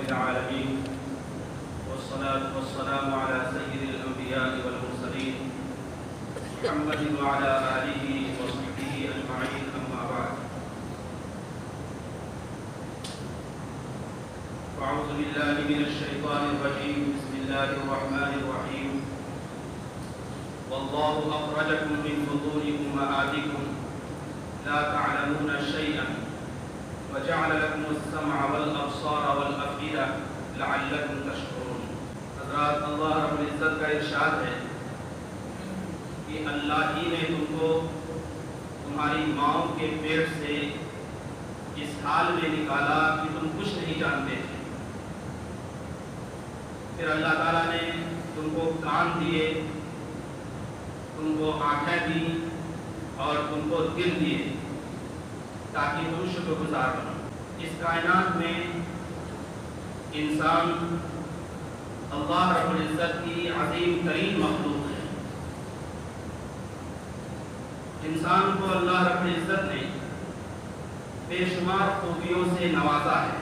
العالمين والصلاة والسلام على سيد الأنبياء والمرسلين محمد وعلى آله وصحبه أجمعين أما بعد أعوذ بالله من الشيطان الرجيم بسم الله الرحمن الرحيم والله أخرجكم من بطون أمهاتكم لا تعلمون شيئا وجعل لكم السمع والأبصار والأفئدة لعلكم تشكرون. حضرات اللہ رب العزت کا ارشاد ہے کہ اللہ ہی نے تم کو تمہاری ماؤں کے پیٹ سے اس حال میں نکالا کہ تم کچھ نہیں جانتے تھے. پھر اللہ تعالیٰ نے تم کو کان دیے, تم کو آنکھیں دی اور تم کو دل دیے تاکہ تم شکر گزار بنو. اس کائنات میں انسان اللہ رب العزت کی عظیم ترین مخلوق ہے. انسان کو اللہ رب العزت نے بے شمار خوبیوں سے نوازا ہے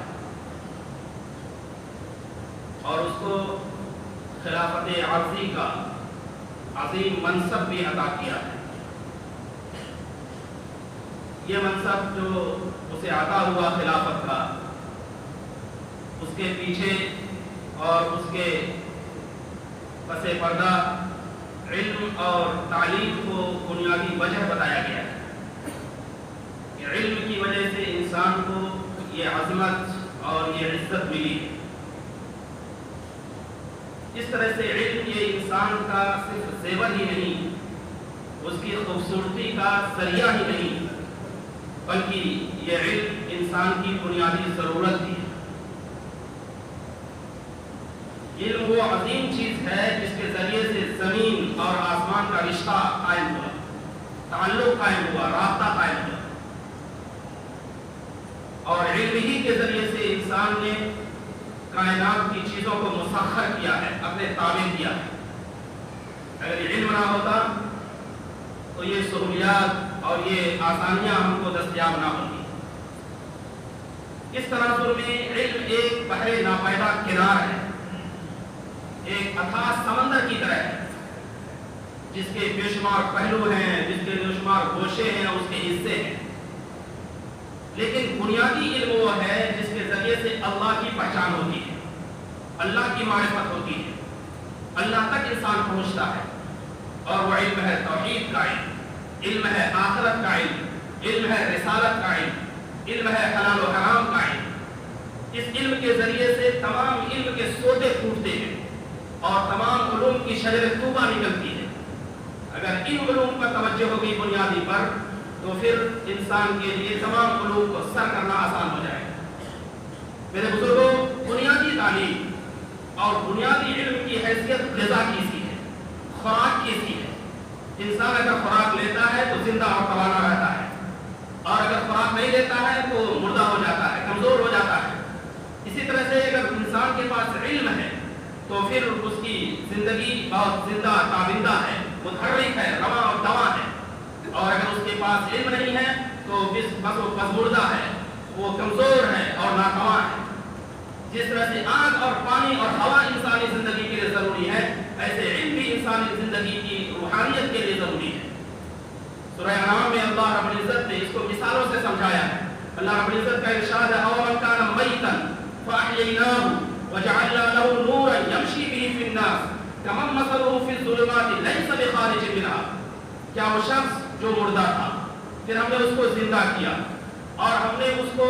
اور اس کو خلافت عرضی کا عظیم منصب بھی عطا کیا ہے. یہ منصب جو اسے عطا ہوا خلافت کا, اس کے پیچھے اور اس کے پس پردہ علم اور تعلیم کو بنیادی وجہ بتایا گیا ہے. علم کی وجہ سے انسان کو یہ عظمت اور یہ عزت ملی ہے. اس طرح سے علم یہ انسان کا صرف زیور ہی نہیں, اس کی خوبصورتی کا ذریعہ ہی نہیں, بلکہ یہ علم انسان کی بنیادی ضرورت بھی ہے. علم وہ عظیم چیز ہے جس کے ذریعے سے زمین اور آسمان کا رشتہ قائم ہوا, تعلق قائم ہوا, رابطہ قائم ہوا. اور علم ہی کے ذریعے سے انسان نے کائنات کی چیزوں کو مسخر کیا ہے, اپنے تابع کیا ہے. اگر یہ علم نہ ہوتا تو یہ سہولیات اور یہ آسانیاں ہم کو دستیاب نہ ہوتی. اس تناظر میں علم ایک بحر ناپیدا کنار ہے, ایک اتھاہ سمندر کی طرح ہے جس کے بے شمار پہلو ہیں, جس کے بے شمار گوشے ہیں, اس کے حصے ہیں. لیکن بنیادی علم وہ ہے جس کے ذریعے سے اللہ کی پہچان ہوتی ہے, اللہ کی معرفت ہوتی ہے, اللہ تک انسان پہنچتا ہے. اور وہ علم ہے توحید کا علم, علم ہے آخرت کا علم, علم ہے رسالت کا علم, علم ہے حلال و حرام کا علم. اس علم کے ذریعے سے تمام علم کے سوتے پھوٹتے ہیں اور تمام علوم کی شجر طوبہ نکلتی ہے. اگر ان علوم پر توجہ ہوگی بنیادی پر تو پھر انسان کے لیے تمام علوم کو سر کرنا آسان ہو جائے. میرے بزرگوں, بنیادی تعلیم اور بنیادی علم کی حیثیت غذا کی سی ہے, خوراک کی سی ہے. انسان اگر خوراک لیتا ہے تو زندہ اور توانا رہتا ہے, اور اگر خوراک نہیں لیتا ہے تو مردہ ہو جاتا ہے, کمزور ہو جاتا ہے. اسی طرح سے اگر انسان کے پاس علم ہے تو پھر اس کی زندگی بہت زندہ تابندہ ہے, متحرک ہے, رواں اور دواں ہے. اور اگر اس کے پاس علم نہیں ہے تو بس مردہ ہے, وہ کمزور ہے اور ناتواں ہے. جس طرح سے آگ اور پانی اور ہوا انسانی زندگی کے لیے ضروری ہے, ایسے علم بھی انسانی زندگی کی روحانیت کے لیے ضروری ہے. سورہ انعام میں اللہ رب العزت نے اس کو مثالوں سے سمجھایا ہے. اللہ رب العزت کا ارشاد ہے, اَوَمَنْ كَانَ مَيْتًا فَأَحْيَيْنَاهُ وَجَعَلْنَا لَهُ نُورًا يَمْشِي بِهِ فِي النَّاسِ كَمَنْ مَثَلُهُ فِي الظُّلُمَاتِ لَيْسَ بِخَارِجٍ مِنْهَا. کیا وہ شخص جو مردہ تھا, پھر ہم نے اس کو زندہ کیا اور ہم نے اس کو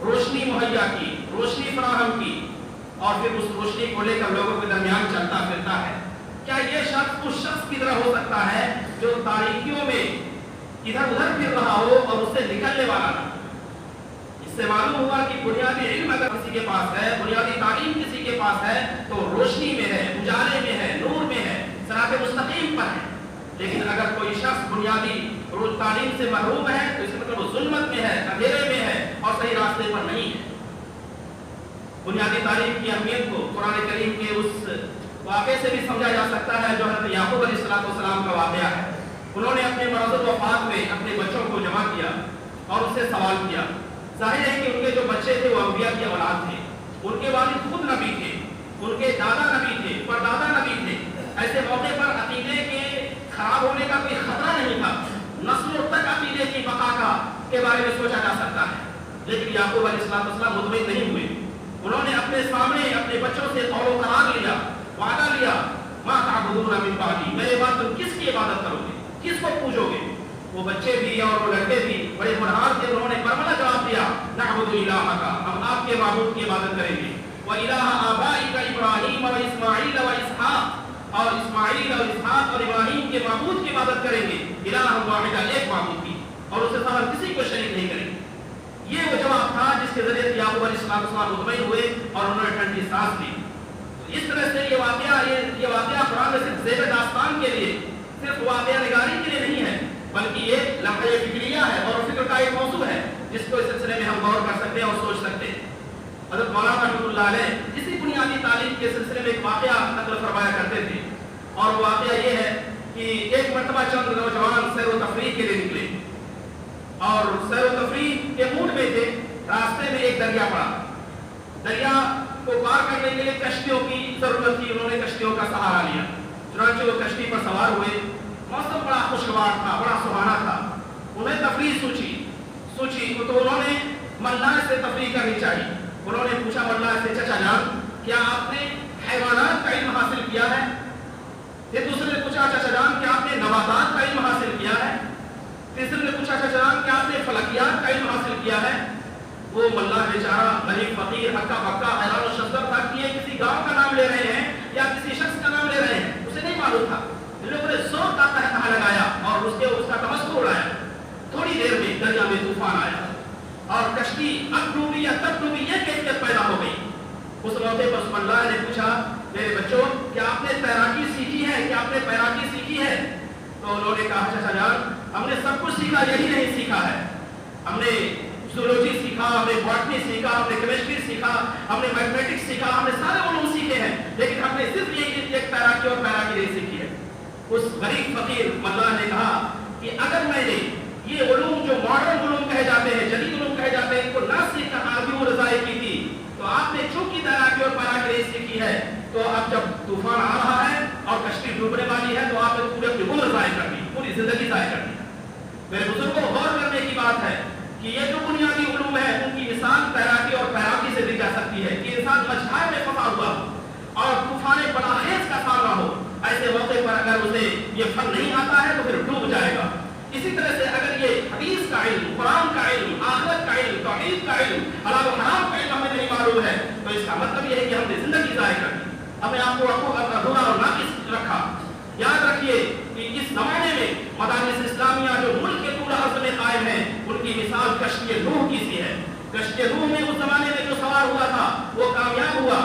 روشنی مہیا کی, روشنی فراہم کی, اور پھر اس روشنی کو لے کر لوگوں کے درمیان چلتا پھرتا ہے. کیا یہ شخص اس شخص کی طرح ہو سکتا ہے جو تاریکیوں میں ادھر ادھر پھر رہا ہو اور اس سے نکلنے والا نہ؟ اس سے معلوم ہوا کہ بنیادی علم اگر کسی کے پاس ہے, بنیادی تعلیم کسی کے پاس ہے تو روشنی میں ہے, اجالے میں ہے, نور میں ہے, صراط مستقیم پر ہے. لیکن اگر کوئی شخص بنیادی تعلیم سے محروم ہے تو اس کا مطلب وہ ظلمت میں ہے, اندھیرے میں ہے اور صحیح راستے پر نہیں ہے. بنیادی تعلیم کی اہمیت کو قرآن کریم کے اس واقعے سے بھی سمجھا جا سکتا ہے جو حضرت یعقوب علیہ السلام کا واقعہ ہے. انہوں نے اپنے مرض وفات میں اپنے بچوں کو جمع کیا اور ان سے سوال کیا. ظاہر ہے کہ ان کے جو بچے تھے وہ انبیاء کی اولاد تھے ان کے والد خود نبی تھے، ان کے دادا نبی تھے، پردادا نبی تھے، ایسے موقع پر عقیدے کے خراب ہونے کا کوئی خطرہ نہیں تھا، نسلوں تک عقیدے کی بقا کا کے بارے میں سوچا جا سکتا ہے۔ لیکن یعقوب علیہ السلام مطمئن نہیں ہوئے، انہوں نے اپنے سامنے اپنے بچوں سے قول و قرار لیا، وعدہ لیا، ما تعبدون من بعدی، میرے بعد تم کس کی عبادت کرو گے، کس کو پوجو گے؟ وہ بچے بھی اور وہ لڑکے بھی بڑے ہوشیار تھے، انہوں نے برملا جواب دیا، نعبد الہک، ہم آپ کے معبود کی عبادت کریں گے، وَإِلَٰهَ آبَائِكَ إِبْرَاهِيمَ وَإِسْمَاعِيلَ وَإِسْحَاقَ، اور اسماعیل اور اسحاق اور ابراہیم کے معبود کی عبادت کریں گے، الہ واحد، ایک معبود کی، اور اس کے ساتھ ہم کسی کو شریک نہیں کریں گے۔ یہ وہ جواب تھا جس کے ذریعے یعقوب علیہ السلام مطمئن ہوئے اور انہوں نے ٹھنڈی سانس لی۔ اس طرح سے یہ واقعہ قرآن میں صرف زیب داستان کے لیے، صرف واقعہ نگاری کے لیے نہیں ہے، بلکہ یہ لمحہ فکریہ ہے اور فکر کا ایک موضوع ہے جس کو اس سلسلے میں ہم غور کر سکتے ہیں اور سوچ سکتے ہیں۔ حضرت مولانا رحمۃ اللہ علیہ اسی بنیادی تعلیم کے سلسلے میں ایک واقعہ نقل فرمایا کرتے تھے، اور وہ واقعہ یہ ہے کہ ایک مرتبہ چند نوجوان سیر و تفریح کے لیے نکلے اور سیر و تفریح کے موڈ میں تھے۔ راستے میں ایک دریا پڑا، دریا کو پار کرنے کے لیے کشتیوں کی ضرورت تھی، انہوں نے کشتیوں کا سہارا لیا، چنانچہ وہ کشتی پر سوار ہوئے۔ موسم بڑا خوشگوار تھا، بڑا سہانا تھا، انہیں تفریح سوچی تو انہوں نے ملا سے تفریح کرنی چاہیے۔ انہوں نے پوچھا ملا سے، چچا جان کیا آپ نے حیوانات کا علم حاصل کیا ہے؟ پھر دوسرے نے پوچھا چچا جان کیا آپ نے نباتات کا علم حاصل کیا ہے؟ تیسرے نے پوچھا چچا جان کیا آپ نے فلکیات کا علم حاصل کیا ہے؟ وہ ملا بیچارہ غریب فقیر ہکا بکا حیران و شدت تھا کہ یہ کسی گاؤں کا نام لے رہے ہیں یا کسی شخص کا نام لے رہے ہیں، اسے نہیں معلوم تھا۔ ان لوگوں نے زور کا قہقہا لگایا اور اس کا تمسخر اڑایا۔ تھوڑی دیر میں دریا میں طوفان آیا اور کشتی اب ڈوبی یا تب ڈوبی یہ کیفیت پیدا ہو گئی۔ اس موقع پر اس ملا نے پوچھا میرے بچوں کیا آپ نے تیراکی سیکھی ہے، کیا آپ نے پیراکی سیکھی ہے؟ تو انہوں نے کہا چچا جان ہم نے سب کچھ سیکھا، یہی نہیں سیکھا ہے، ہم نے زولوجی سیکھا، ہم نے باٹنی سیکھا، ہم نے کیمسٹری سیکھا، ہم نے میتھمیٹکس سیکھا، ہم نے سارے علوم سیکھے ہیں، لیکن ہم نے صرف یہ ایک تیراکی اور پیراکی نہیں سیکھی ہے۔ اس غریب فقیر ملا نے کہا کہ اگر میں نے یہ علوم جو ماڈرن علوم کہے جاتے ہیں، جدید علوم کہے جاتے ہیں، ان کو نہ سیکھ کر آگے وہ رضائی کی تھی، تو آپ نے چونکہ تیراکی اور پیراکی نہیں سیکھی ہے، تو اب جب طوفان آ رہا ہے اور کشتی ڈوبنے والی ہے تو آپ نے پورے اپنی عمر ضائع کر دی، پوری زندگی ضائع کر دی۔ میرے بزرگوں غور کرنے کی بات ہے کہ یہ جو بنیادی علوم ہے ان کی مثال تیراکی اور پیراکی سے دی جا سکتی ہے کہ انسان مجھار میں پھنسا ہوا اور طوفان بلاخیز کا سامنا ہو، ایسے موقع پر اگر اسے یہ فن نہیں آتا ہے تو پھر ڈوب جائے گا۔ اسی طرح سے اگر یہ حدیث کا علم، قرآن کا علم، آخرت کا علم، توحید کا علم، حلال و حرام کا علم ہمیں نہیں معلوم ہے تو اس کا مطلب یہ ہے کہ ہم نے زندگی ضائع کر دی، ہمیں آپ کو ادھورا اور ناقص رکھا۔ یاد رکھیے کہ اس زمانے میں مدارس اسلامیہ جو ملک کے طول عرض میں قائم ہیں ان کی مثال کشتی نوح کی سی ہے۔ کشتی نوح میں اس زمانے میں جو سوار ہوا تھا وہ کامیاب ہوا،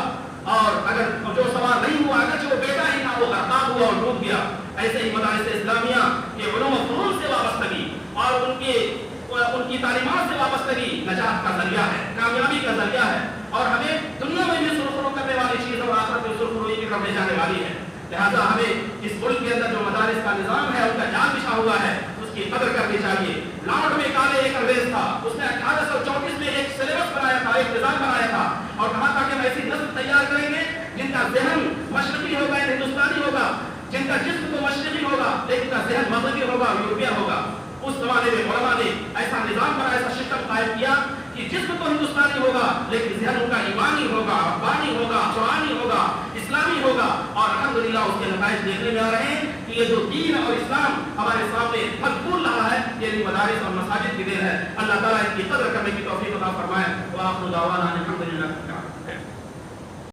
اور اگر جو سوار نہیں ہوا اگرچہ وہ بیٹا ہی تھا وہ غرقاب ہوا اور ڈوب گیا۔ ایسے ہی مدارس اسلامیہ کے علوم و فنون سے وابستگی اور ان کی تعلیمات سے وابستگی نجات کا ذریعہ ہے، کامیابی کا ذریعہ ہے، اور ہمیں دنیا میں بھی سرخرو کرنے والی چیز اور آخرت میں سرخروئی کی طرف لے جانے والی ہے۔ لہذا ہمیں اس ملک کے اندر جو مدارس کا نظام ہے ان کا جال بچھا ہوا ہے اس کی قدر کرنی چاہیے۔ لاہور میں کالے ایک انگریز تھا، اس نے 1834 میں ایک سلیبس بنایا تھا، ایک نظام بنایا تھا، اور کہا تھا کہ ہم ایسی نسل تیار کریں گے جن کا ذہن مشرقی ہوگا، ہندوستانی ہوگا، جن کا جسم تو مشرقی ہوگا لیکن کا ذہن مغربی ہوگا، یورپین ہوگا۔ اس زمانے میں علماء نے ایسا نظام بنایا، ایسا سسٹم قائم کیا کہ جسم تو ہندوستانی ہوگا لیکن ذہن ان کا ایمانی ہوگا، ربانی ہوگا، قرآنی ہوگا، اسلامی ہوگا، اور الحمدللہ اس کے نتائج دیکھنے میں آ رہے ہیں کہ یہ جو دین اور اسلام ہمارے سامنے پھل پھول رہا ہے یہ مدارس اور مساجد کی دیر ہے۔ اللہ تعالیٰ اس کی قدر کرنے کی توفیق عطا فرمائے۔ وآخر دعوانا